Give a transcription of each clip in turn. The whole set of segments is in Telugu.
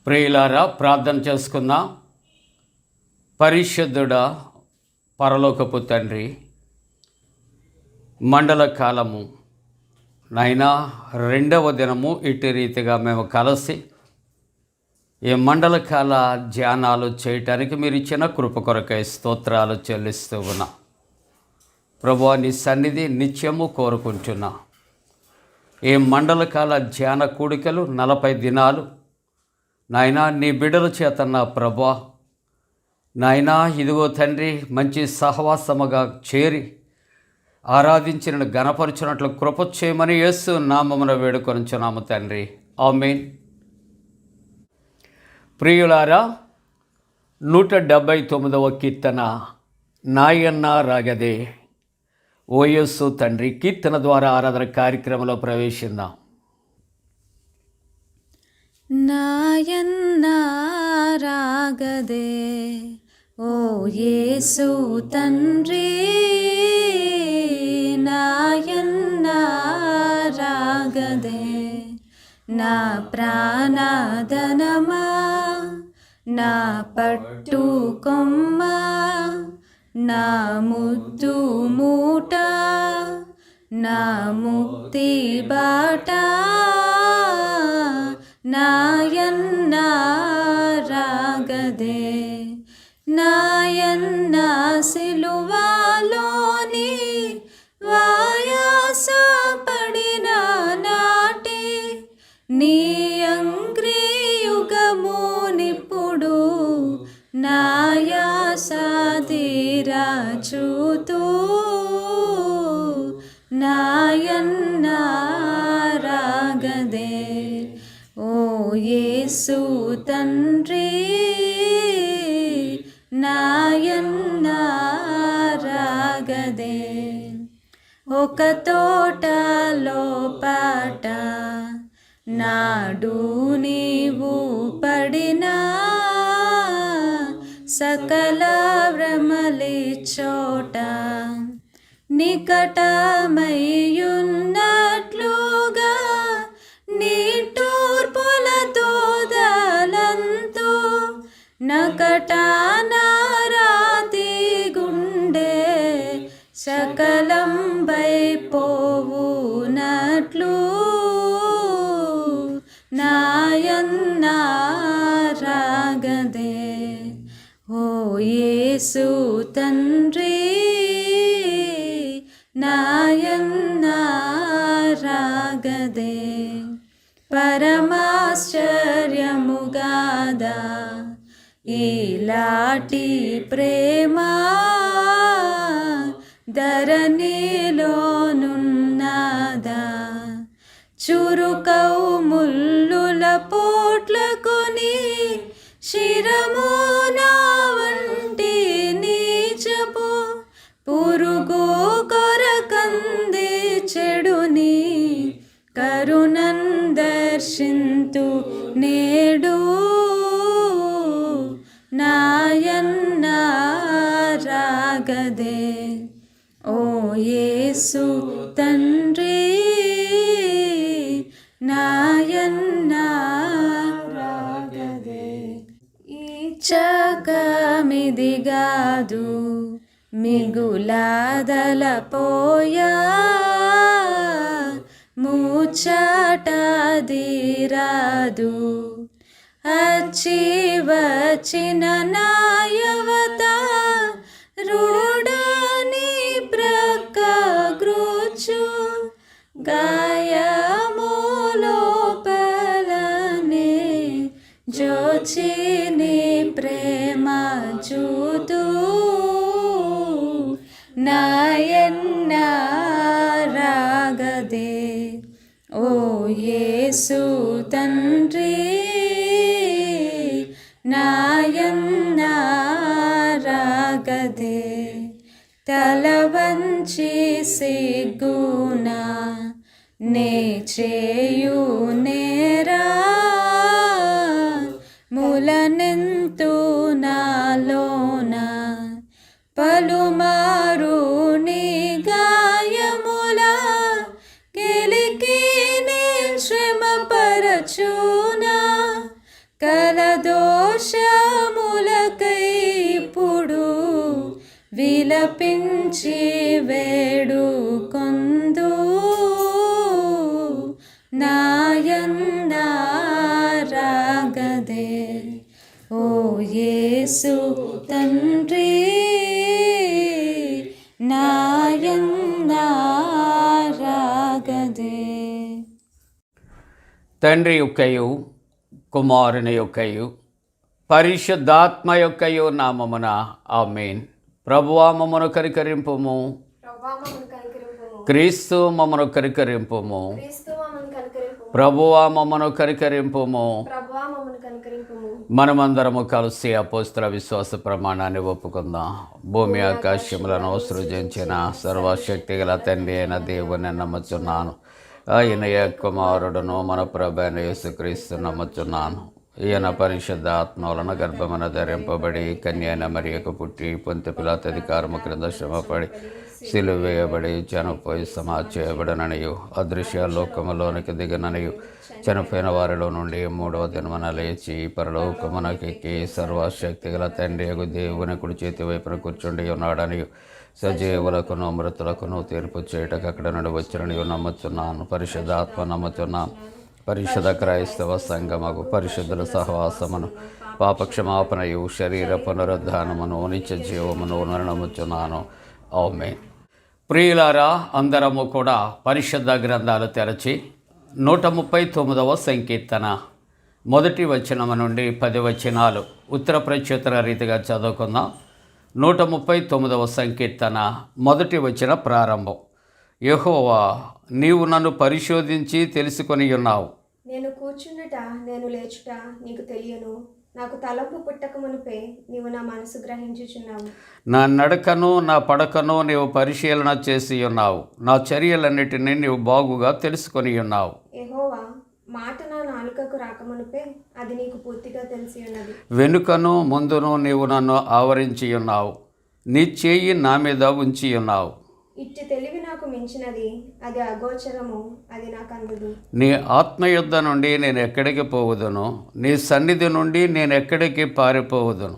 ప్రియులారా, ప్రార్థన చేసుకుందాం. పరిశుద్ధుడా, పరలోకపు తండ్రి, మండల కాలము నైనా 2వ దినము ఇటు రీతిగా మేము కలిసి ఈ మండల కాల ధ్యానాలు చేయటానికి మీరు ఇచ్చిన కృప కొరకై స్తోత్రాలు చెల్లిస్తూ ఉన్నా. ప్రభువా, నీ సన్నిధి నిత్యము కోరుకుంటున్నా. ఈ మండల కాల ధ్యాన కూడికలు 40 దినాలు నాయనా నీ బిడ్డల చేత నా ప్రభువా, నాయనా ఇదిగో తండ్రి, మంచి సహవాసముగా చేరి ఆరాధించిన గణపరచునట్లు కృప చేయమని యేసు నామమున వేడుకొనుచున్నాము తండ్రి. ఆమేన్. ప్రియులారా, 179వ కీర్తన నాయన్న రాగదే. ఓ యేసు తండ్రి కీర్తన ద్వారా ఆరాధన కార్యక్రమంలో ప్రవేశిద్దాం. నాయన్న రాగదే ఓ యేసు తండ్రి, నాయన్న రాగదే. నా ప్రాణధనమా, నా పట్టు కొమ్మ, నా ముద్దు మూట, నా ముక్తి బాట, నాయన్న రాగదే. నాయన్న సిలువలోని వాయాస పడిన నాటి, నీ అంగ్రియుగము నిప్పుడు నాయాస తీరా చూతూ, నాయన్న రాగదే. ఓ యేసు తండ్రి, నాయన్న రాగదే. ఒక తోటలో పాట నాడు నీవు పడినా, సకల భ్రమలి చోట నికటమయ్యున్నట్లుగా, నిట్టూర్పులతో దలంతో నకట నారాతి గుండె సకలం వైపోవునట్లు, నాయన్న రాగదే. ఓ యేసు తండ్రి, నాయన్న రాగదే. పరమాశ్చర్యముగాదా ఈలాటి ప్రేమ, ధరణిలోనున్నదా. చురుకౌ ముల్లుల పోట్లకొని శిరమున వంటి నీచపు పురుగు కొరకంది చెడుని, కరుణన్ దర్శింతు నేడు, నాయన్న రాగదే. ఓ యేసు తండ్రి, నాయన్న రాగదే. ఈ చకమిదిగాదు మిగులాదలపోయా, ముచ్చటదిరాదు అచ్చి వచ్చిన నాయవత, రూడని ప్రక్క గ్రోచు గాయములోపలనే జోచిని ప్రేమ చూతూ, నాయన్న రాగదే. ఓ యేసు తండ్రి, నాయన్న రాగదే. తల వంచి సిగ్గునా నే చేయు నేరా, ములనెంతు నాలోన పలుమారు నీ గాయముల గిలికి నీ శ్రమ పరచునా, కల విలపించి వేడుకొందు నాయందారాగదే ఓ యేసు తండ్రి నాయందారాగదే. తండ్రి యొక్కయు కుమారుని యొక్కయు పరిశుద్ధాత్మ యొక్కయు నామమున ఆమేన్. ప్రభువా మమ్మను కనికరింపుము, క్రీస్తు మమ్మను కనికరింపుము, ప్రభువా మమ్మను కనికరింపుము. మనమందరము కలిసి అపోస్తల విశ్వాస ప్రమాణాన్ని ఒప్పుకుందాం. భూమి ఆకాశములను సృజించిన సర్వశక్తి గల తండ్రి అయిన దేవుని నమ్ముచున్నాను. ఆయన కుమారుడును మన ప్రభు అయిన యేసుక్రీస్తు నమ్ముచున్నాను. ఈయన పరిశుద్ధ ఆత్మ వలన గర్భమున ధరింపబడి కన్యైన మరియకు పుట్టి పొంతి పిలాతు అధికారము క్రింద శ్రమపడి సిలువ వేయబడి చనిపోయి సమాధి చేయబడననియు అదృశ్య లోకములోనికి దిగననియు చనిపోయిన వారిలో నుండి మూడవ దినమున లేచి పరలోకమునకెక్కి సర్వశక్తి గల తండ్రి యగు దేవుని కుడి చేతి వైపున కూర్చుండి ఉన్నాడనియు సజీవులకును మృతులకును తీర్పు చేయటకు అక్కడ నుండి వచ్చిననియు నమ్ముతున్నాను. పరిశుద్ధాత్మ నమ్ముతున్నాను. పరిశుద్ధ క్రైస్తవ సంఘమగు పరిశుద్ధుల సహవాసమును పాపక్షమాపణయు శరీర పునరుద్ధానమును నిత్య జీవమును నమ్ముచున్నాను. ఆమేన్. ప్రియులారా, అందరము కూడా పరిశుద్ధ గ్రంథాలు తెరచి 139వ సంకీర్తన మొదటి వచనము నుండి 10 వచనాలు ఉత్తర ప్రత్యుత్తర రీతిగా చదువుకుందాం. 139వ సంకీర్తన మొదటి వచన ప్రారంభం. యెహోవా, నీవు నన్ను పరిశోధించి తెలుసుకొని ఉన్నావు. నేను కూర్చుండుట నేను లేచుట నీకు తెలియను. నాకు తలంపు పుట్టక మునిపే నీవు నా మనసు గ్రహించుచున్నావు. నా నడకను నా పడకను నీవు పరిశీలన చేసి ఉన్నావు. నా చర్యలన్నిటినీ నీవు బాగుగా తెలుసుకొని ఉన్నావు. యెహోవా, మాట నా నాలుకకు రాకమునిపే అది నీకు పూర్తిగా తెలిసి ఉన్నది. వెనుకను ముందును నీవు నన్ను ఆవరించి ఉన్నావు. నీ చేయి నా మీద ఉంచి ఉన్నావు. ఇట్టి తెలివి నాకు మించినది, అది అగోచరము, అది నాకు అందదు. నీ ఆత్మయుద్ధ నుండి నేను ఎక్కడికి పోవుదును? నీ సన్నిధి నుండి నేను ఎక్కడికి పారిపోవుదును?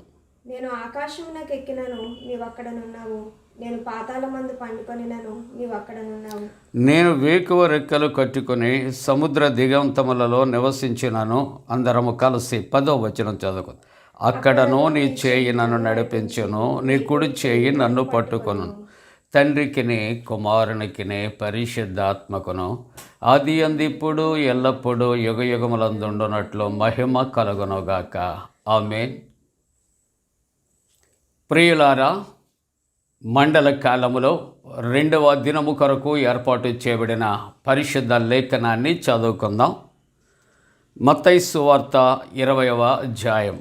నేను ఆకాశమునకు ఎక్కినను నీవు అక్కడనున్నావు. నేను పాతాళమందు పండుకొనినను నీవు అక్కడనున్నావు. నేను వేకువ రెక్కలు కట్టుకుని సముద్ర దిగంతములలో నివసించినను. అందరము కలిసి 10వ వచనం చదువుకు. అక్కడను నీ చేయి నన్ను నడిపించును, నీ కుడి చేయి నన్ను పట్టుకొను. తండ్రికిని కుమారునికిని పరిశుద్ధాత్మకును ఆది అందిప్పుడు ఎల్లప్పుడూ యుగయుగములందుండునట్లు మహిమ కలుగునుగాక. ఆమేన్. ప్రియులారా, మండల కాలములో 2వ దినము కొరకు ఏర్పాటు చేయబడిన పరిశుద్ధ లేఖనాన్ని చదువుకుందాం. మత్తయి సువార్త 20వ అధ్యాయం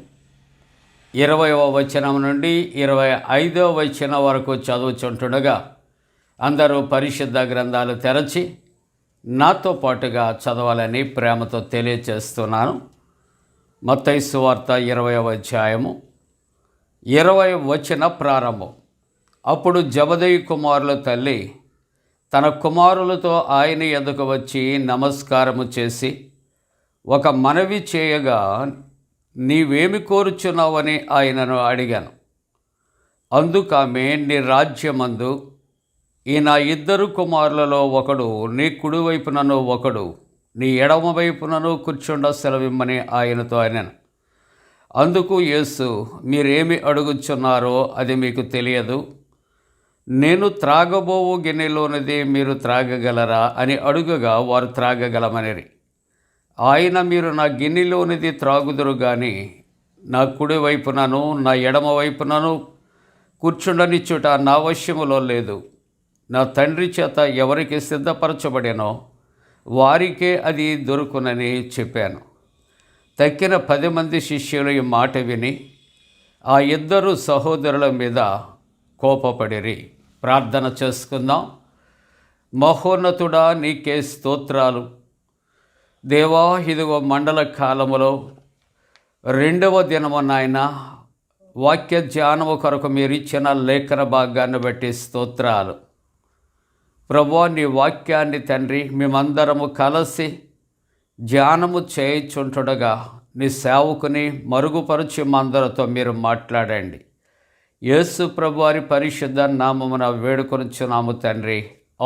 20వ వచనం నుండి 25వ వచనం వరకు చదువుచుంటుండగా అందరూ పరిశుద్ధ గ్రంథాలు తెరచి నాతో పాటుగా చదవాలని ప్రేమతో తెలియచేస్తున్నాను. మత్తయి సువార్త 20వ అధ్యాయము 20వ వచన ప్రారంభం. అప్పుడు జబదయి కుమారుల తల్లి తన కుమారులతో ఆయన ఎదుకు వచ్చి నమస్కారము చేసి ఒక మనవి చేయగా, నీవేమి కోరుచున్నావని ఆయనను అడిగాను. అందుకామె, నీ రాజ్యమందు ఈ నా 2 కుమారులలో ఒకడు నీ కుడివైపునను ఒకడు నీ ఎడమ వైపునను కూర్చుండ సెలవిమ్మని ఆయనతో అన్నాను. అందుకు యేసు, మీరేమి అడుగుచున్నారో అది మీకు తెలియదు. నేను త్రాగబోవు గిన్నెలోనిది మీరు త్రాగగలరా అని అడుగగా వారు త్రాగగలమనిరి. ఆయన, మీరు నా గిన్నెలోనిది త్రాగుదురు గాని నా కుడి వైపునను నా ఎడమ వైపునను కూర్చుండనిచ్చుట నా వశ్యములో లేదు. నా తండ్రి చేత ఎవరికి సిద్ధపరచబడినో వారికే అది దొరుకునని చెప్పాను. తక్కిన 10 మంది శిష్యులు ఈ మాట విని ఆ 2 సహోదరుల మీద కోపపడిరి. ప్రార్థన చేసుకుందాం. మహోన్నతుడా, నీకే స్తోత్రాలు. దేవా, ఇదిగో మండల కాలములో 2వ దినము నాయన వాక్య ధ్యానము కొరకు మీరు ఇచ్చిన లేఖన భాగాన్ని బట్టి స్తోత్రాలు. ప్రభువా, నీ వాక్యాన్ని తండ్రి మేమందరము కలిసి ధ్యానము చేయుచుంటుండగా నీ సేవకుని మరుగుపరిచి మా అందరితో మీరు మాట్లాడండి. యేసు ప్రభువారి పరిశుద్ధ నామమున వేడుకొనుచున్నాము తండ్రి.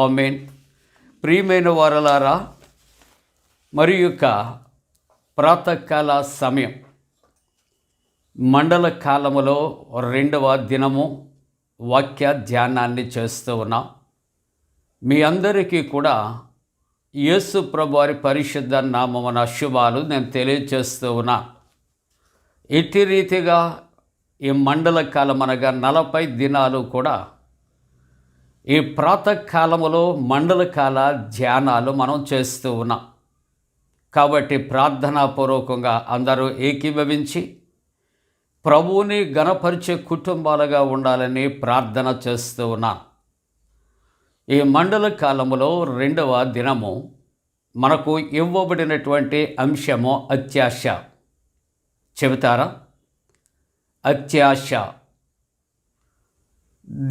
ఆమేన్. ప్రియమైన వారలారా, మరి యొక్క ప్రాతకాల సమయం మండల కాలములో 2వ దినము వాక్య ధ్యానాన్ని చేస్తూ ఉన్నాం. మీ అందరికీ కూడా యేసు ప్రభువారి పరిశుద్ధ నామమున శుభాలు నేను తెలియజేస్తూ ఉన్నా. ఇట్టి రీతిగా ఈ మండల కాలం అనగా 40 దినాలు కూడా ఈ ప్రాతకాలములో మండలకాల ధ్యానాలు మనం చేస్తూ ఉన్నాం. కాబట్టి ప్రార్థనాపూర్వకంగా అందరూ ఏకీభవించి ప్రభువుని ఘనపరిచే కుటుంబాలుగా ఉండాలని ప్రార్థన చేస్తూ ఉన్నాను. ఈ మండల కాలములో 2వ దినము మనకు ఇవ్వబడినటువంటి అంశము అత్యాశ. చెబుతారా? అత్యాశ.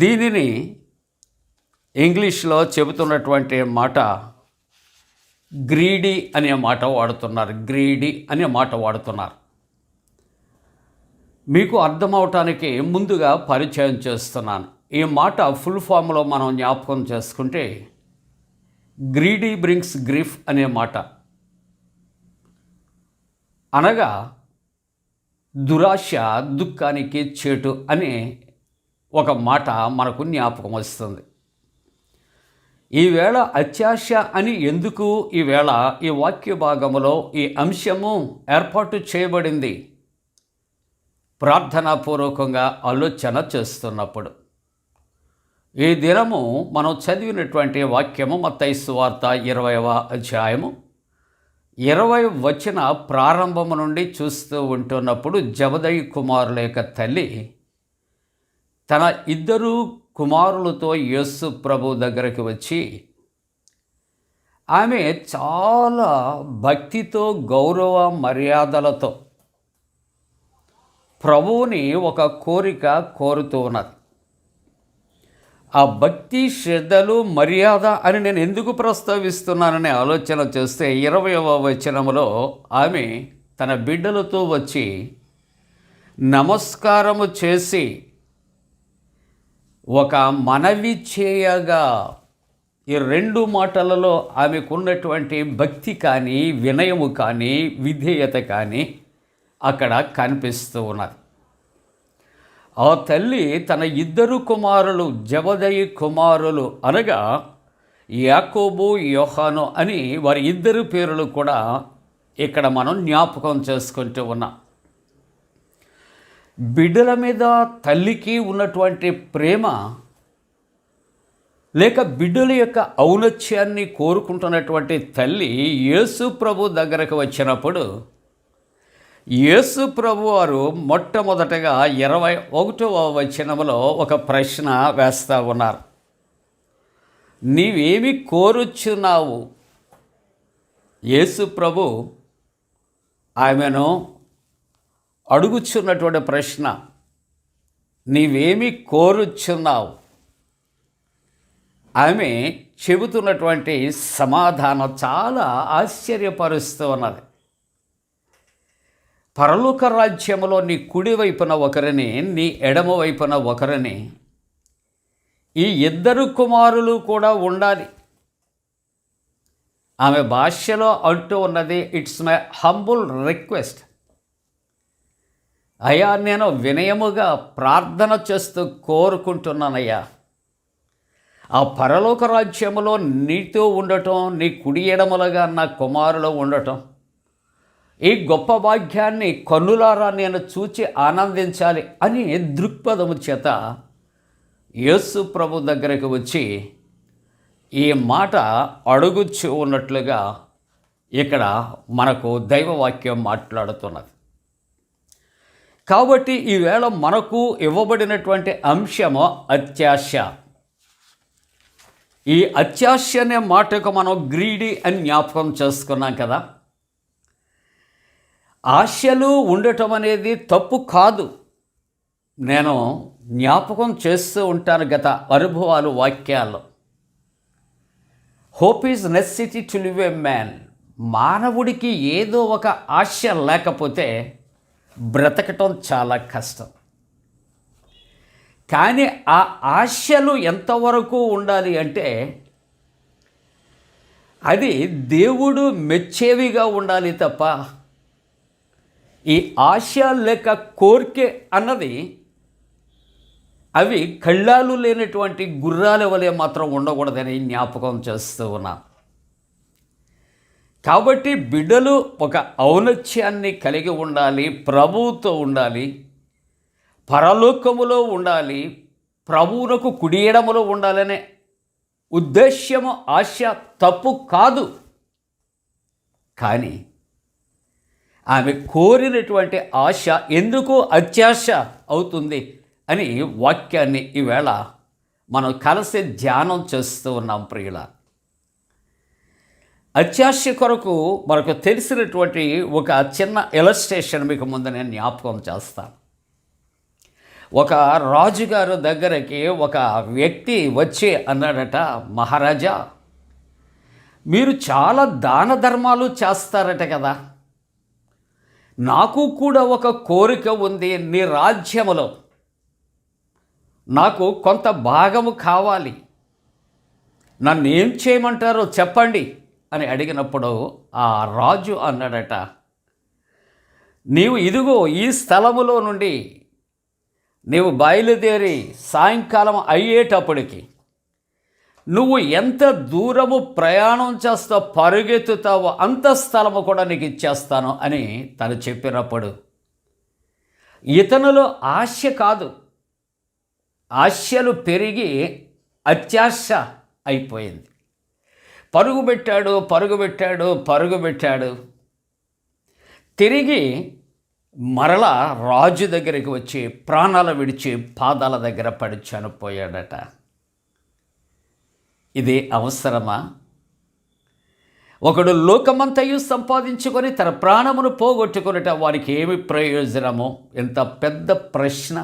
దీనిని ఇంగ్లీష్లో చెబుతున్నటువంటి మాట గ్రీడీ అనే మాట వాడుతున్నారు. గ్రీడీ అనే మాట వాడుతున్నారు. మీకు అర్థమవటానికి ముందుగా పరిచయం చేస్తున్నాను. ఈ మాట ఫుల్ ఫామ్లో మనం జ్ఞాపకం చేసుకుంటే గ్రీడీ బ్రింగ్స్ గ్రీఫ్ అనే మాట, అనగా దురాశ దుఃఖానికి చేటు అనే ఒక మాట మనకు జ్ఞాపకం వస్తుంది. ఈవేళ అత్యాశ అని ఎందుకు ఈవేళ ఈ వాక్య భాగములో ఈ అంశము ఏర్పాటు చేయబడింది? ప్రార్థనాపూర్వకంగా ఆలోచన చేస్తున్నప్పుడు ఈ దినము మనం చదివినటువంటి వాక్యము మత్తయి సువార్త 20వ అధ్యాయము 20 వచన ప్రారంభము నుండి చూస్తూ ఉంటున్నప్పుడు జబదయి కుమారుల యొక్క తల్లి తన 2 కుమారులతో యేసు ప్రభు దగ్గరికి వచ్చి ఆమె చాలా భక్తితో గౌరవ మర్యాదలతో ప్రభువుని ఒక కోరిక కోరుతూ ఉన్నది. ఆ భక్తి, శ్రద్ధలు, మర్యాద అని నేను ఎందుకు ప్రస్తావిస్తున్నానని ఆలోచన చేస్తే 20వ వచనములో ఆమె తన బిడ్డలతో వచ్చి నమస్కారము చేసి ఒక మనవి చేయగా, ఈ 2 మాటలలో ఆమెకున్నటువంటి భక్తి కానీ, వినయము కానీ, విధేయత కానీ అక్కడ కనిపిస్తూ ఉన్నది. ఆ తల్లి తన 2 కుమారులు, జబదయి కుమారులు అనగా యాకోబు, యోహాను అని వారి 2 పేర్లు కూడా ఇక్కడ మనం జ్ఞాపకం చేసుకుంటూ ఉన్నాం. బిడ్డల మీద తల్లికి ఉన్నటువంటి ప్రేమ, లేక బిడ్డల యొక్క ఔన్నత్యాన్ని కోరుకుంటున్నటువంటి తల్లి యేసు ప్రభు దగ్గరకు వచ్చినప్పుడు యేసు ప్రభు వారు మొట్టమొదటగా 21వ వచనములో ఒక ప్రశ్న వేస్తూ ఉన్నారు. నీవేమి కోరుచున్నావు? యేసు ప్రభు ఆమెను అడుగుచున్నటువంటి ప్రశ్న, నీవేమి కోరుచున్నావు? ఆమె చెబుతున్నటువంటి సమాధానం చాలా ఆశ్చర్యపరుస్తూ ఉన్నది. పరలోక రాజ్యములో నీ కుడి వైపున ఒకరిని, నీ ఎడమ వైపున ఒకరిని, ఈ 2 కుమారులు కూడా ఉండాలి. ఆమె భాషలో అంటూ ఉన్నది, ఇట్స్ మై హంబుల్ రిక్వెస్ట్. అయ్యా, నేను వినయముగా ప్రార్థన చేస్తూ కోరుకుంటున్నానయ్యా, ఆ పరలోక రాజ్యములో నీతో ఉండటం, నీ కుడి ఎడమలుగా నా కుమారులు ఉండటం, ఈ గొప్ప భాగ్యాన్ని కన్నులారా నేను చూచి ఆనందించాలి అని దృక్పథము చేత యేసు ప్రభు దగ్గరకు వచ్చి ఈ మాట అడుగుచూ ఉన్నట్లుగా ఇక్కడ మనకు దైవవాక్యం మాట్లాడుతున్నది. కాబట్టి ఈవేళ మనకు ఇవ్వబడినటువంటి అంశము అత్యాశ. ఈ అత్యాశ అనే మాటకు మనం గ్రీడీ అని జ్ఞాపకం చేసుకున్నాం కదా. ఆశలు ఉండటం అనేది తప్పు కాదు. నేను జ్ఞాపకం చేస్తూ ఉంటాను గత అనుభవాలు, వాక్యాలు. Hope is necessity to live a man. మానవుడికి ఏదో ఒక ఆశ లేకపోతే బ్రతకటం చాలా కష్టం. కానీ ఆ ఆశలు ఎంతవరకు ఉండాలి అంటే అది దేవుడు మెచ్చేవిగా ఉండాలి తప్ప ఈ ఆశ లేక కోరిక అన్నది అవి కళ్ళాలు లేనటువంటి గుర్రాల వలె మాత్రం ఉండకూడదని జ్ఞాపకం చేస్తూ ఉన్నా. కాబట్టి బిడ్డలు ఒక ఔన్నత్యాన్ని కలిగి ఉండాలి, ప్రభువుతో ఉండాలి, పరలోకములో ఉండాలి, ప్రభువునకు కుడి ఎడమలో ఉండాలనే ఉద్దేశ్యము ఆశ తప్పు కాదు. కానీ ఆమె కోరినటువంటి ఆశ ఎందుకు అత్యాశ అవుతుంది అని వాక్యాన్ని ఈవేళ మనం కలిసి ధ్యానం చేస్తూ ఉన్నాం ప్రియుల. అత్యాశ కొరకు మనకు తెలిసినటువంటి ఒక చిన్న ఇలస్ట్రేషన్ మీకు ముందు నేను జ్ఞాపకం చేస్తాను. ఒక రాజుగారు దగ్గరికి ఒక వ్యక్తి వచ్చి అన్నాడట, మహారాజా మీరు చాలా దాన ధర్మాలు చేస్తారట కదా, నాకు కూడా ఒక కోరిక ఉంది, నీ రాజ్యములో నాకు కొంత భాగము కావాలి, నన్ను ఏం చేయమంటారో చెప్పండి అని అడిగినప్పుడు ఆ రాజు అన్నాడట, నీవు ఇదిగో ఈ స్థలములో నుండి నీవు బయలుదేరి సాయంకాలం అయ్యేటప్పటికి నువ్వు ఎంత దూరము ప్రయాణం చేస్తావు, పరుగెత్తుతావో అంత స్థలము కూడా నీకు ఇచ్చేస్తాను అని తను చెప్పినప్పుడు ఇతనులో ఆశ కాదు, ఆశలు పెరిగి అత్యాశ అయిపోయింది. పరుగుబెట్టాడు. తిరిగి మరలా రాజు దగ్గరికి వచ్చి ప్రాణాలు విడిచి పాదాల దగ్గర పడి చనిపోయాడట. ఇది అవసరమా? ఒకడు లోకమంతయు సంపాదించుకొని తన ప్రాణమును పోగొట్టుకొనుట వారికి ఏమి ప్రయోజనము? ఎంత పెద్ద ప్రశ్న.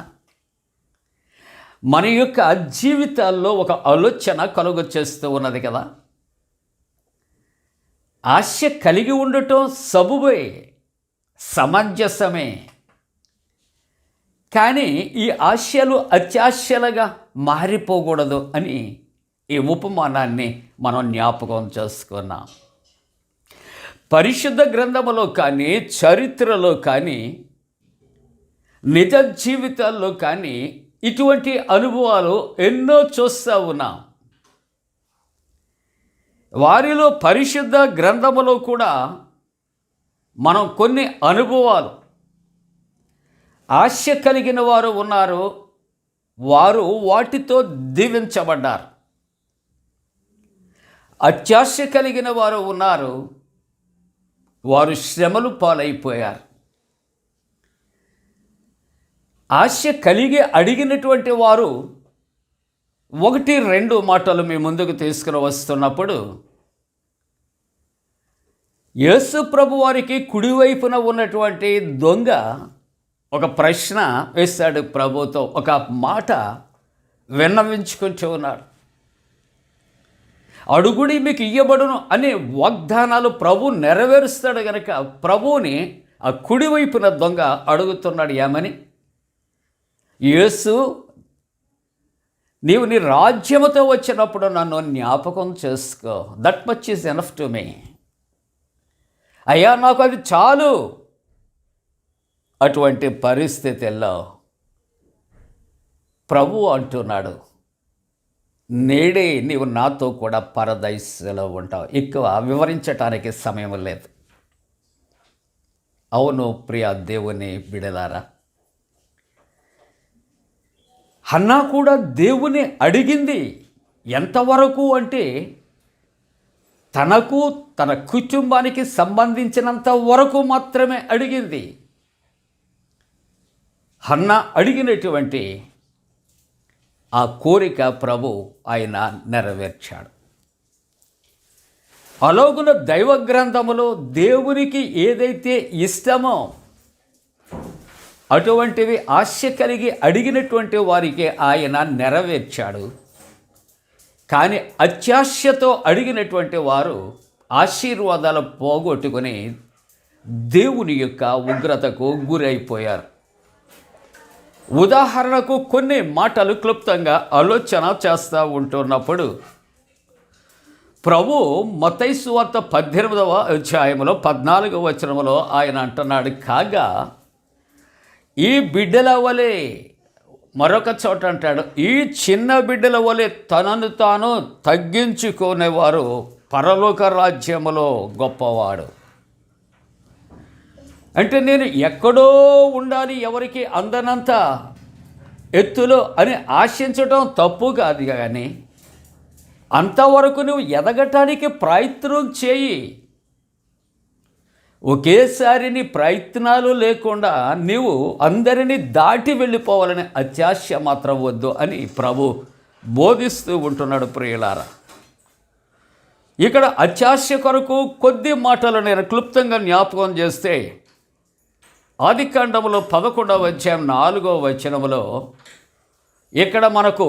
మన యొక్క జీవితాల్లో ఒక ఆలోచన కలుగు చేస్తూ ఉన్నది కదా. ఆశ కలిగి ఉండటం సబబే, సమంజసమే. కానీ ఈ ఆశలు అత్యాశలుగా మారిపోకూడదు అని ఈ ఉపమానాన్ని మనం జ్ఞాపకం చేసుకున్నాం. పరిశుద్ధ గ్రంథములో కానీ, చరిత్రలో కానీ, నిజ జీవితాల్లో కానీ ఇటువంటి అనుభవాలు ఎన్నో చూస్తూ ఉన్నాం. వారిలో పరిశుద్ధ గ్రంథములో కూడా మనం కొన్ని అనుభవాలు, ఆశ కలిగిన వారు ఉన్నారు, వారు వాటితో దీవించబడ్డారు. అత్యాశ కలిగిన వారు ఉన్నారు, వారు శ్రమలు పాలైపోయారు. ఆశ కలిగి అడిగినటువంటి వారు 1-2 మాటలు మీ ముందుకు తీసుకుని వస్తున్నప్పుడు యేసు ప్రభు వారికి కుడివైపున ఉన్నటువంటి దొంగ ఒక ప్రశ్న వేశాడు ప్రభుతో, ఒక మాట విన్నవించుకుంటూ ఉన్నాడు. అడుగుడి మీకు ఇయ్యబడును అనే వాగ్దానాలు ప్రభు నెరవేరుస్తాడు కనుక ప్రభువుని ఆ కుడివైపున దొంగ అడుగుతున్నాడు ఏమని, యేసు నీవు నీ రాజ్యముతో వచ్చినప్పుడు నన్ను జ్ఞాపకం చేసుకో, that much is enough to me. అయ్యా నాకు అది చాలు. అటువంటి పరిస్థితుల్లో ప్రభు అంటున్నాడు, నేడే నీవు నాతో కూడా పరదైస్సులో ఉంటావు. ఎక్కువ వివరించటానికి సమయం లేదు. అవును ప్రియ దేవుని బిడలారా, హన్నా కూడా దేవుని అడిగింది. ఎంతవరకు అంటే తనకు తన కుటుంబానికి సంబంధించినంత వరకు మాత్రమే అడిగింది. హన్నా అడిగినటువంటి ఆ కోరిక ప్రభు ఆయన నెరవేర్చాడు. అలాగున దైవ గ్రంథములో దేవునికి ఏదైతే ఇష్టమో అటువంటివి ఆశ కలిగి అడిగినటువంటి వారికి ఆయన నెరవేర్చాడు. కానీ అత్యాశతో అడిగినటువంటి వారు ఆశీర్వాదాలు పోగొట్టుకొని దేవుని యొక్క ఉగ్రతకు గురైపోయారు. ఉదాహరణకు కొన్ని మాటలు క్లుప్తంగా ఆలోచన చేస్తూ ఉంటున్నప్పుడు ప్రభు మత్తయి సువార్త 18వ అధ్యాయంలో 14వ వచనంలో ఆయన అంటున్నాడు, కాగా ఈ బిడ్డల వలె, మరొక చోట అంటాడు, ఈ చిన్న బిడ్డల వలె తనను తాను తగ్గించుకునేవారు పరలోక రాజ్యములో గొప్పవాడు. అంటే నేను ఎక్కడో ఉండాలి, ఎవరికి అందనంత ఎత్తులో అని ఆశించడం తప్పు కాదు, కానీ అంతవరకు నువ్వు ఎదగటానికి ప్రయత్నం చేయి. ఒకేసారి నీ ప్రయత్నాలు లేకుండా నీవు అందరినీ దాటి వెళ్ళిపోవాలని అత్యాశ మాత్రం వద్దు అని ప్రభు బోధిస్తూ ఉంటున్నాడు. ప్రియులారా, ఇక్కడ అత్యాశ కొరకు కొద్ది మాటలు నేను క్లుప్తంగా జ్ఞాపకం చేస్తే, ఆదికాండములో 11వ అధ్యాయం 4వ వచనములో ఇక్కడ మనకు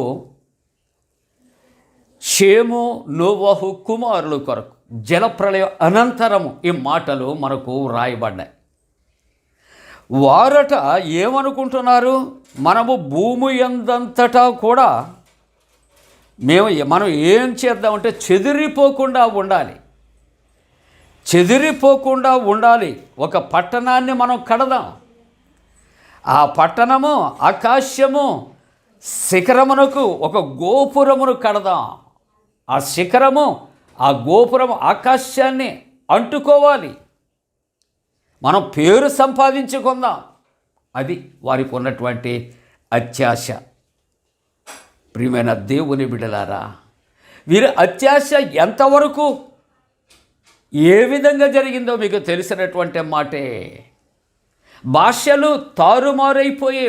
షేము నోవహు కుమారుల కొరకు జలప్రళయం అనంతరము ఈ మాటలు మనకు వ్రాయబడ్డాయి. వారట ఏమనుకుంటున్నారు, మనము భూమి యందంతటా కూడా మనం ఏం చేద్దామంటే చెదిరిపోకుండా ఉండాలి, చెదిరిపోకుండా ఉండాలి. ఒక పట్టణాన్ని మనం కడదాం, ఆ పట్టణము ఆకాశము శిఖరమునకు ఒక గోపురమును కడదాం. ఆ శిఖరము, ఆ గోపురము ఆకాశాన్ని అంటుకోవాలి, మనం పేరు సంపాదించుకుందాం. అది వారికి ఉన్నటువంటి అత్యాశ. ప్రియమైన దేవుని బిడ్డలారా, వీరి అత్యాశ ఎంతవరకు ఏ విధంగా జరిగిందో మీకు తెలిసినటువంటి మాటే. భాషలు తారుమారైపోయే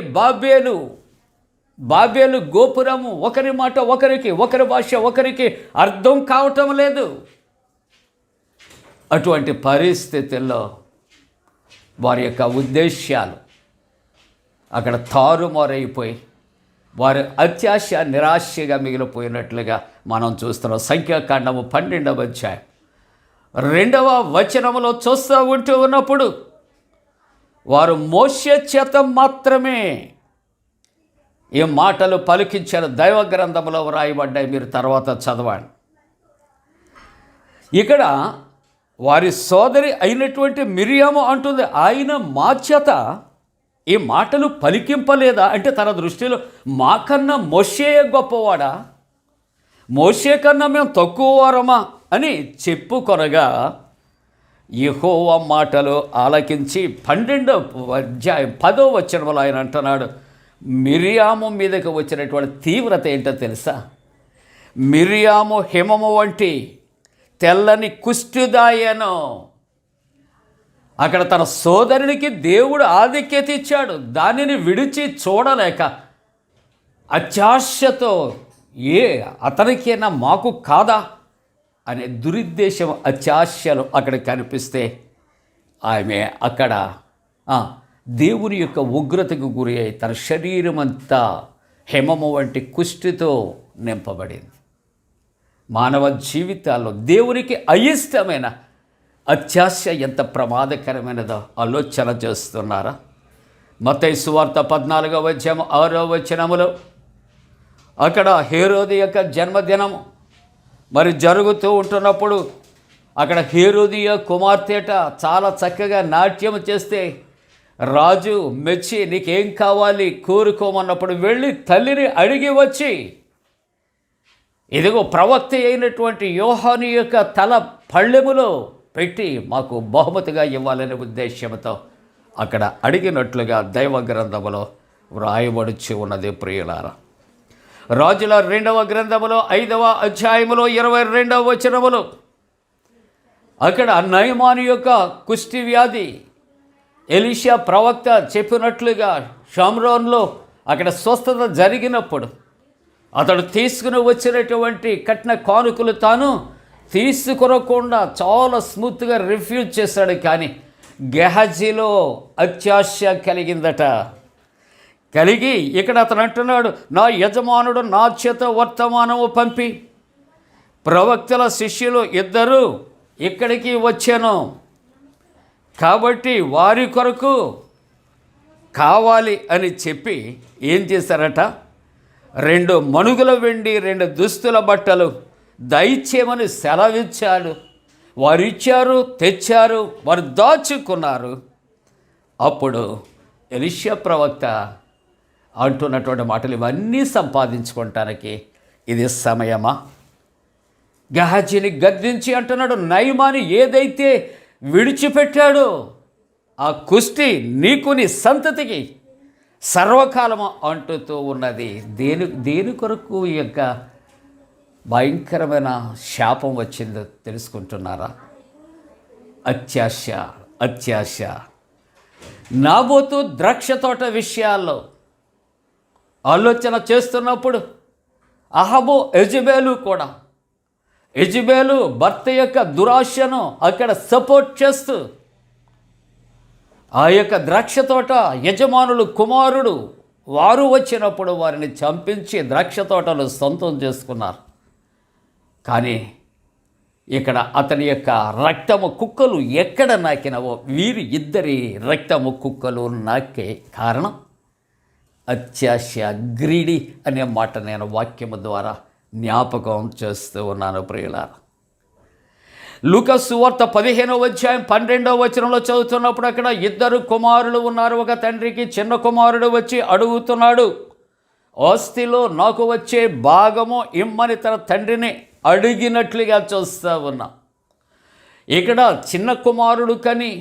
బాబేలు గోపురము, ఒకరి మాట ఒకరికి, ఒకరి భాష ఒకరికి అర్థం కావటం లేదు. అటువంటి పరిస్థితుల్లో వారి యొక్క ఉద్దేశ్యాలు అక్కడ తారుమారైపోయి వారి అత్యాశ నిరాశగా మిగిలిపోయినట్లుగా మనం చూస్తున్నాం. సంఖ్యాకాండము 12వ అధ్యాయం 2వ వచనములో చూస్తూ ఉంటూ ఉన్నప్పుడు వారు మోషే చేత మాత్రమే ఈ మాటలు పలికించారు. దైవ గ్రంథంలో వ్రాయబడ్డాయి, మీరు తర్వాత చదవండి. ఇక్కడ వారి సోదరి అయినటువంటి మిరియాము అంటుంది, ఆయన మా చేత ఈ మాటలు పలికింపలేదా? అంటే తన దృష్టిలో మాకన్నా మోషే గొప్పవాడా, మోషే కన్నా మేము తక్కువ వారమా అని చెప్పుకొనగా యెహోవా మాటలు ఆలకించి 12వ అధ్యాయం 10వ వచనంలో ఆయన అంటున్నాడు, మిరియాము మీదకి వచ్చినటువంటి తీవ్రత ఏంటో తెలుసా? మిరియాము హిమము వంటి తెల్లని కుష్ఠుదాయను. అక్కడ తన సోదరునికి దేవుడు ఆధిక్యత ఇచ్చాడు, దానిని విడిచి చూడలేక అత్యాశతో అతనికైనా మాకు కాదా అనే దురుద్దేశం, అత్యాశలు అక్కడ కనిపిస్తే ఆమె అక్కడ దేవుని యొక్క ఉగ్రతకు గురి అయి తన శరీరం అంతా హేమము వంటి కుష్టితో నింపబడింది. మానవ జీవితాల్లో దేవునికి అయిష్టమైన అత్యాశ ఎంత ప్రమాదకరమైనదో ఆలోచన చేస్తున్నారా? మత్తయి సువార్త 14వ అధ్యాయం 6వ వచనములో అక్కడ హేరోది యొక్క జన్మదినము మరి జరుగుతూ ఉంటున్నప్పుడు అక్కడ హేరోదియ కుమార్తెట చాలా చక్కగా నాట్యం చేస్తే రాజు మెచ్చి నీకేం కావాలి కోరుకోమన్నప్పుడు వెళ్ళి తల్లిని అడిగి వచ్చి, ఇదిగో ప్రవక్త అయినటువంటి యోహాను యొక్క తల పళ్ళెములో పెట్టి మాకు బహుమతిగా ఇవ్వాలనే ఉద్దేశంతో అక్కడ అడిగినట్లుగా దైవ గ్రంథములో వ్రాయబడుచు ఉన్నది. ప్రియులారా, రాజుల 2వ గ్రంథములో 5వ అధ్యాయములో 22వ వచనములో అక్కడ నయమాను యొక్క కుష్టి వ్యాధి ఎలీషా ప్రవక్త చెప్పినట్లుగా షామ్రోన్లో అక్కడ స్వస్థత జరిగినప్పుడు అతడు తీసుకుని వచ్చినటువంటి కట్న కానుకలు తాను తీసుకొనకుండా చాలా స్మూత్గా రిఫ్యూజ్ చేశాడు. కానీ గెహజీలో అత్యాశ కలిగిందట. కలిగి ఇక్కడ అతను అంటున్నాడు, నా యజమానుడు నా చేత వర్తమానము పంపి ప్రవక్తల శిష్యులు 2 ఇక్కడికి వచ్చాను, కాబట్టి వారి కొరకు కావాలి అని చెప్పి ఏం చేశారట, 2 మణుగుల వెండి 2 దుస్తుల బట్టలు దయచేయమని సెలవిచ్చాడు. వారు ఇచ్చారు, తెచ్చారు, వారు దాచుకున్నారు. అప్పుడు ఎలీషా ప్రవక్త అంటున్నటువంటి మాటలు, ఇవన్నీ సంపాదించుకోవటానికి ఇది సమయమా? గెహజీని గద్దించి అంటున్నాడు, నయమాని ఏదైతే విడిచిపెట్టాడో ఆ కుష్టి నీకు నీ సంతతికి సర్వకాలము అంటుతూ ఉన్నది. దేని కొరకు ఈ యొక్క భయంకరమైన శాపం వచ్చిందో తెలుసుకుంటున్నారా? అత్యాశ. నాబోతు ద్రాక్ష తోట విషయాల్లో ఆలోచన చేస్తున్నప్పుడు అహబు యెజెబెలు భర్త యొక్క దురాశను అక్కడ సపోర్ట్ చేస్తూ ఆ యొక్క ద్రాక్ష తోట యజమానులు కుమారుడు వారు వచ్చినప్పుడు వారిని చంపించి ద్రాక్ష తోటలు సొంతం చేసుకున్నారు. కానీ ఇక్కడ అతని యొక్క రక్తము కుక్కలు ఎక్కడ నాకినవో వీరి ఇద్దరి రక్తము కుక్కలు నాకే కారణం అత్యాశ, గ్రీడి అనే మాట నేను వాక్యము ద్వారా జ్ఞాపకం చేస్తూ ఉన్నాను ప్రియులారా. లూకా సువార్త 15వ అధ్యాయం 12వ వచనంలో చదువుతున్నప్పుడు అక్కడ 2 కుమారులు ఉన్నారు. ఒక తండ్రికి చిన్న కుమారుడు వచ్చి అడుగుతున్నాడు, ఆస్తిలో నాకు వచ్చే భాగము ఇమ్మని తన తండ్రిని అడిగినట్లుగా చూస్తూ ఉన్నా. ఇక్కడ చిన్న కుమారుడు కానీ,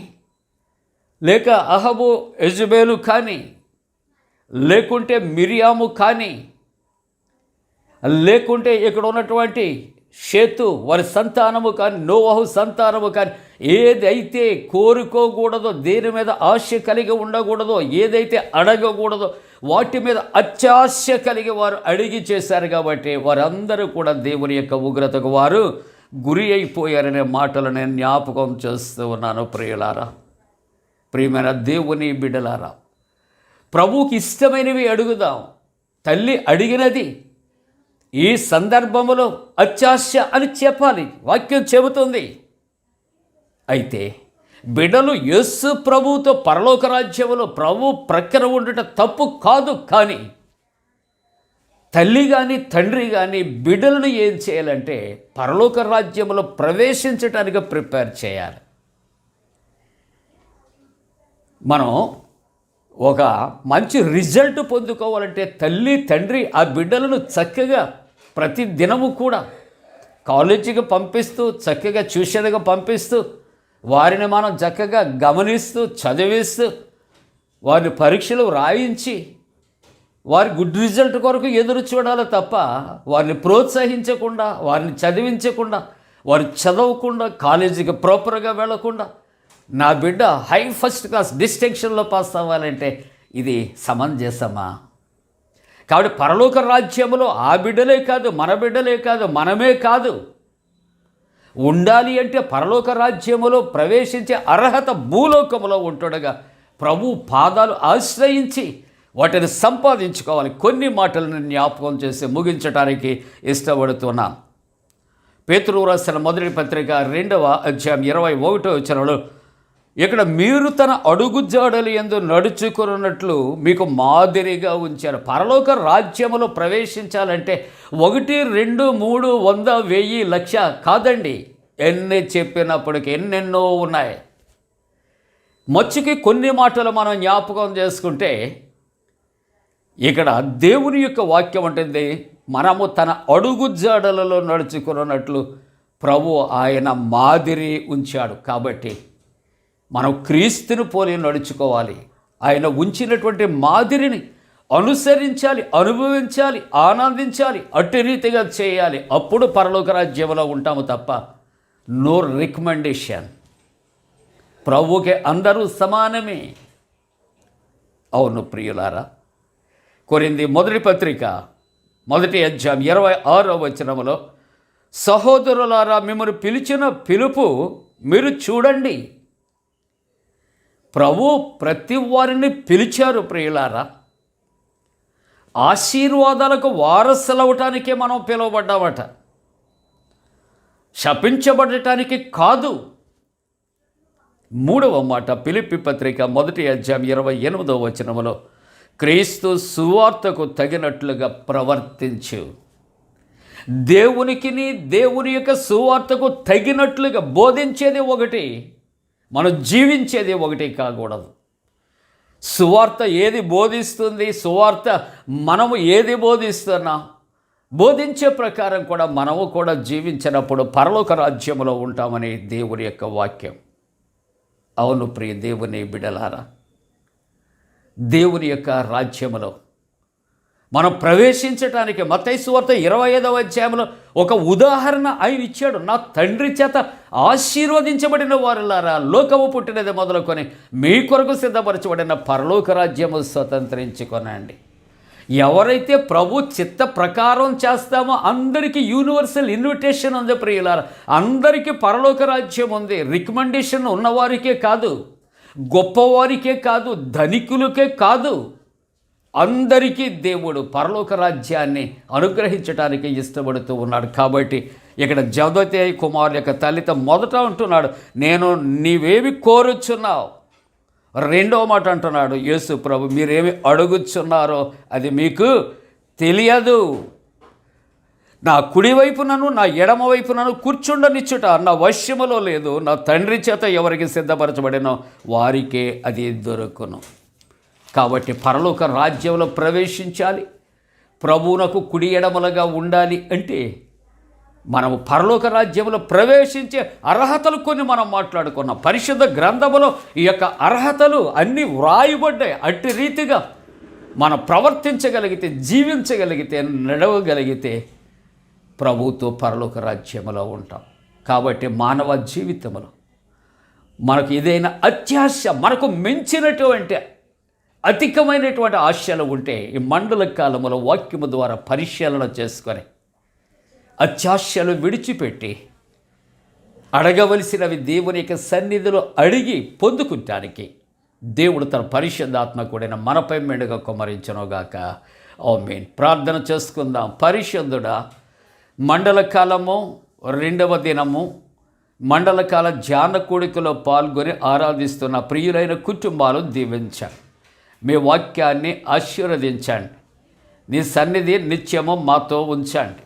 లేక అహబు యెజెబెలు కానీ, లేకుంటే మిరియాము కానీ, లేకుంటే ఇక్కడ ఉన్నటువంటి షేతు వారి సంతానము కానీ, నోవహు సంతానము కానీ, ఏదైతే కోరుకోకూడదో, దేని మీద ఆశ కలిగి ఉండకూడదో, ఏదైతే అడగకూడదో వాటి మీద అత్యాశ కలిగి వారు అడిగి చేశారు. కాబట్టి వారందరూ కూడా దేవుని యొక్క ఉగ్రతకు వారు గురి అయిపోయారనే మాటలు నేను జ్ఞాపకం చేస్తూ ఉన్నాను ప్రియులారా. ప్రియమైన దేవుని బిడ్డలారా, ప్రభువుకి ఇష్టమైనవి అడుగుదాం. తల్లి అడిగినది ఈ సందర్భంలో అత్యాశ అని చెప్పాలి, వాక్యం చెబుతుంది. అయితే బిడ్డలు యేసు ప్రభువుతో పరలోక రాజ్యములో ప్రభు ప్రక్కన ఉండుట తప్పు కాదు. కానీ తల్లి కానీ తండ్రి కానీ బిడ్డలను ఏం చేయాలంటే పరలోక రాజ్యములో ప్రవేశించడానికి ప్రిపేర్ చేయాలి. మనం ఒక మంచి రిజల్ట్ పొందుకోవాలంటే తల్లి తండ్రి ఆ బిడ్డలను చక్కగా ప్రతి దినము కూడా కాలేజీకి పంపిస్తూ, చక్కగా ట్యూషన్గా పంపిస్తూ, వారిని మనం చక్కగా గమనిస్తూ చదివిస్తూ, వారిని పరీక్షలు రాయించి వారి గుడ్ రిజల్ట్ కొరకు ఎదురు చూడాలి తప్ప వారిని ప్రోత్సహించకుండా, వారిని చదివించకుండా, వారు చదవకుండా, కాలేజీకి ప్రాపర్గా వెళ్లకుండా నా బిడ్డ హై ఫస్ట్ క్లాస్ డిస్టింక్షన్లో పాస్ అవ్వాలంటే ఇది సమంజసమా? కాబట్టి పరలోక రాజ్యములో ఆ బిడ్డలే కాదు, మన బిడ్డలే కాదు, మనమే కాదు, ఉండాలి అంటే పరలోక రాజ్యములో ప్రవేశించే అర్హత భూలోకములో ఉంటుండగా ప్రభు పాదాలు ఆశ్రయించి వాటిని సంపాదించుకోవాలి. కొన్ని మాటలను జ్ఞాపకం చేసి ముగించడానికి ఇష్టపడుతున్నాను. పేతురు రాసిన మొదటి పత్రిక 2వ అధ్యాయం 21వ వచనంలో ఇక్కడ మీరు తన అడుగుజాడలు యందు నడుచుకున్నట్లు మీకు మాదిరిగా ఉంచారు. పరలోక రాజ్యములో ప్రవేశించాలంటే 1, 2, 3, 100, 1000, 1,00,000 కాదండి. ఎన్ని చెప్పినప్పటికీ ఎన్నెన్నో ఉన్నాయి. మచ్చుకి కొన్ని మాటలు మనం జ్ఞాపకం చేసుకుంటే ఇక్కడ దేవుని యొక్క వాక్యం ఉంటుంది, మనము తన అడుగుజాడలలో నడుచుకున్నట్లు ప్రభు ఆయన మాదిరి ఉంచాడు. కాబట్టి మనం క్రీస్తుని పోలి నడుచుకోవాలి. ఆయన ఉంచినటువంటి మాదిరిని అనుసరించాలి, అనుభవించాలి, ఆనందించాలి, అట్టి రీతిగా చేయాలి. అప్పుడు పరలోక రాజ్యంలో ఉంటాము తప్ప నో రికమెండేషన్. ప్రభువుకి అందరూ సమానమే. అవును ప్రియులారా, కొరింథీ మొదటి పత్రిక 1వ అధ్యాయం 26వ వచనములో సహోదరులారా మిమ్మల్ని పిలిచిన పిలుపు మీరు చూడండి. ప్రభు ప్రతి వారిని పిలిచారు ప్రియులారా. ఆశీర్వాదాలకు వారసులవటానికే మనం పిలువబడ్డామట, శపించబడటానికి కాదు. మూడవ మాట ఫిలిప్పీ పత్రిక 1:28 క్రీస్తు సువార్తకు తగినట్లుగా ప్రవర్తించు. దేవుని యొక్క సువార్తకు తగినట్లుగా బోధించేది ఒకటి, మనం జీవించేది ఒకటి కాకూడదు. సువార్త ఏది బోధిస్తుంది, సువార్త మనము ఏది బోధిస్తున్నా, బోధించే ప్రకారం కూడా మనము కూడా జీవించినప్పుడు పరలోక రాజ్యములో ఉంటామని దేవుని యొక్క వాక్యం. అవును ప్రియ దేవుని బిడ్డలారా, దేవుని యొక్క రాజ్యములో మనం ప్రవేశించటానికి మత్తయి సువార్త 25వ ఒక ఉదాహరణ ఆయన ఇచ్చాడు. నా తండ్రి చేత ఆశీర్వదించబడిన వారులారా, లోకము పుట్టినది మొదలుకొని మీ కొరకు సిద్ధపరచబడిన పరలోక రాజ్యము స్వతంత్రించుకొనండి. ఎవరైతే ప్రభు చిత్త ప్రకారం చేస్తామో అందరికీ యూనివర్సల్ ఇన్విటేషన్ ఉంది ప్రియులారా. అందరికీ పరలోక రాజ్యం ఉంది. రికమెండేషన్ ఉన్నవారికే కాదు, గొప్పవారికే కాదు, ధనికులకే కాదు, అందరికీ దేవుడు పరలోక రాజ్యాన్ని అనుగ్రహించడానికి ఇష్టపడుతూ ఉన్నాడు. కాబట్టి ఇక్కడ జబదయి కుమారుల యొక్క తల్లితో మొదట అంటున్నాడు, నేను నీవేమి కోరుచున్నావు. రెండవ మాట అంటున్నాడు యేసు ప్రభు, మీరేమి అడుగుచున్నారో అది మీకు తెలియదు. నా కుడివైపునను నా ఎడమ వైపునను కూర్చుండనిచ్చుట నా వశ్యములో లేదు. నా తండ్రి చేత ఎవరికి సిద్ధపరచబడినో వారికే అది దొరుకును. కాబట్టి పరలోక రాజ్యంలో ప్రవేశించాలి, ప్రభువునకు కుడి ఎడమలుగా ఉండాలి అంటే మనము పరలోక రాజ్యంలో ప్రవేశించే అర్హతలు కొన్ని మనం మాట్లాడుకున్నాం. పరిశుద్ధ గ్రంథములో ఈ యొక్క అర్హతలు అన్నీ వ్రాయబడ్డాయి. అట్టి రీతిగా మనం ప్రవర్తించగలిగితే, జీవించగలిగితే, నడవగలిగితే ప్రభువుతో పరలోక రాజ్యములో ఉంటాం. కాబట్టి మానవ జీవితంలో మనకు ఏదైనా అత్యాశ, మనకు మించినటువంటి అధికమైనటువంటి ఆశలు ఉంటే ఈ మండల కాలంలో వాక్యము ద్వారా పరిశీలన చేసుకొని అత్యాశలు విడిచిపెట్టి అడగవలసినవి దేవుని యొక్క సన్నిధిలో అడిగి పొందుకుంటానికి దేవుడు తన పరిశుద్ధాత్మ కూడిన మనపై మెండుగా కుమ్మరించనుగాక. ఆమేన్. ప్రార్థన చేసుకుందాం. పరిశుద్ధుడా, మండల కాలము 2వ దినము మండలకాల ధ్యాన కూడికలో పాల్గొని ఆరాధిస్తున్న ప్రియులైన కుటుంబాలు దీవించండి. మీ వాక్యాన్ని ఆశీర్వదించండి. నీ సన్నిధి నిత్యము మాతో ఉంచండి.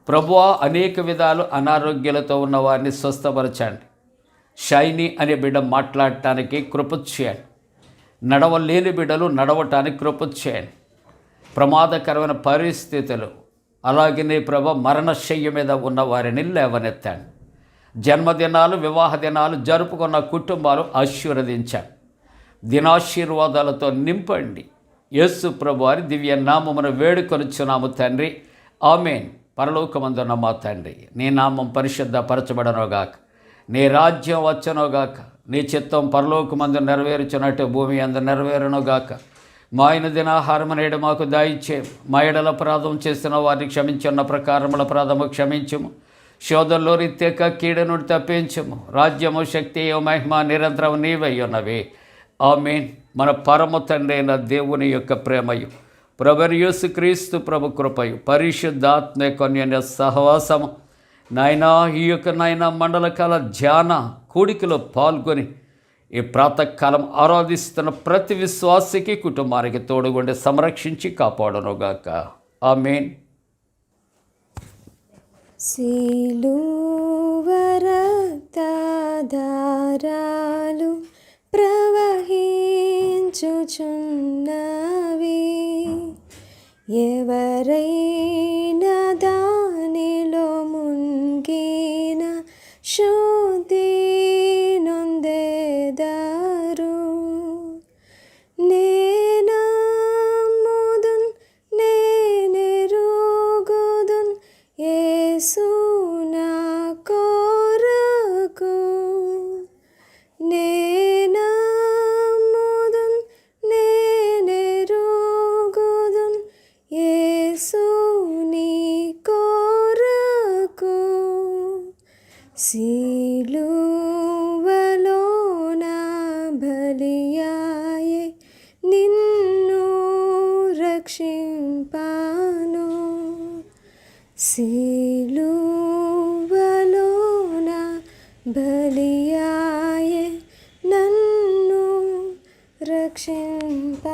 ప్రభువా, అనేక విధాలు అనారోగ్యాలతో ఉన్న వారిని స్వస్థపరచండి. షైనీ అనే బిడ్డ మాట్లాడటానికి కృప చేయండి. నడవలేని బిడ్డలు నడవటానికి కృప చేయండి. ప్రమాదకరమైన పరిస్థితులు, అలాగే నీ ప్రభు మరణశయ్య మీద ఉన్న వారిని లేవనెత్తండి. జన్మదినాలు, వివాహ దినాలు జరుపుకున్న కుటుంబాలు ఆశీర్వదించండి. దినాశీర్వాదాలతో నింపండి. యేసు ప్రభు వారి దివ్య నామమును వేడుకొనుచున్నాము తండ్రి. ఆమేన్. పరలోకమందున్న మా తండ్రి, నీ నామం పరిశుద్ధపరచబడనోగాక, నీ రాజ్యం వచ్చనోగాక, నీ చిత్తం పరలోకమందు నెరవేర్చున్నట్టు భూమి అందు నెరవేరునుగాక. మా ఆయన దినాహారము నేడు మాకు దయచేయము. మా ఎడల అపరాధం చేసిన వారిని క్షమించున్న ప్రకారముల అపరాధము క్షమించము. శోధంలో రిత్యక కీడ నుండి తప్పించము. రాజ్యము, శక్తి, మహిమ నిరంతరం నీవై ఉన్నవి. ఆమేన్. మన పరమ తండ్రి అయిన దేవుని యొక్క ప్రేమయు, ప్రభువైన యేసుక్రీస్తు ప్రభు కృపయు, పరిశుద్ధాత్మ కన్య సహవాసము నాయనా, ఈ యొక్క నాయన మండలకాల ధ్యాన కూడికలో పాల్గొని ఈ ప్రాతకాలం ఆరాధిస్తున్న ప్రతి విశ్వాసికి, కుటుంబానికి తోడుగుండి సంరక్షించి కాపాడునుగాక. ఆమేన్. సిలువ రక్తధారాలు ప్రవహించుచున్నవి, ఎవరైనా దానిలో మునిగిన శుద్ధి నొందెదరు. నేనమ్ముదున్ నేనెరుగుదున్ యేసు నా కొరకు. నేనమ్ముదున్ నేనెరుగుదున్ యేసు నీ కొరకు. సిలువలో నా బలియాయె నిన్ను రక్షింపాను. సిలువలో నా బలియాయె కృప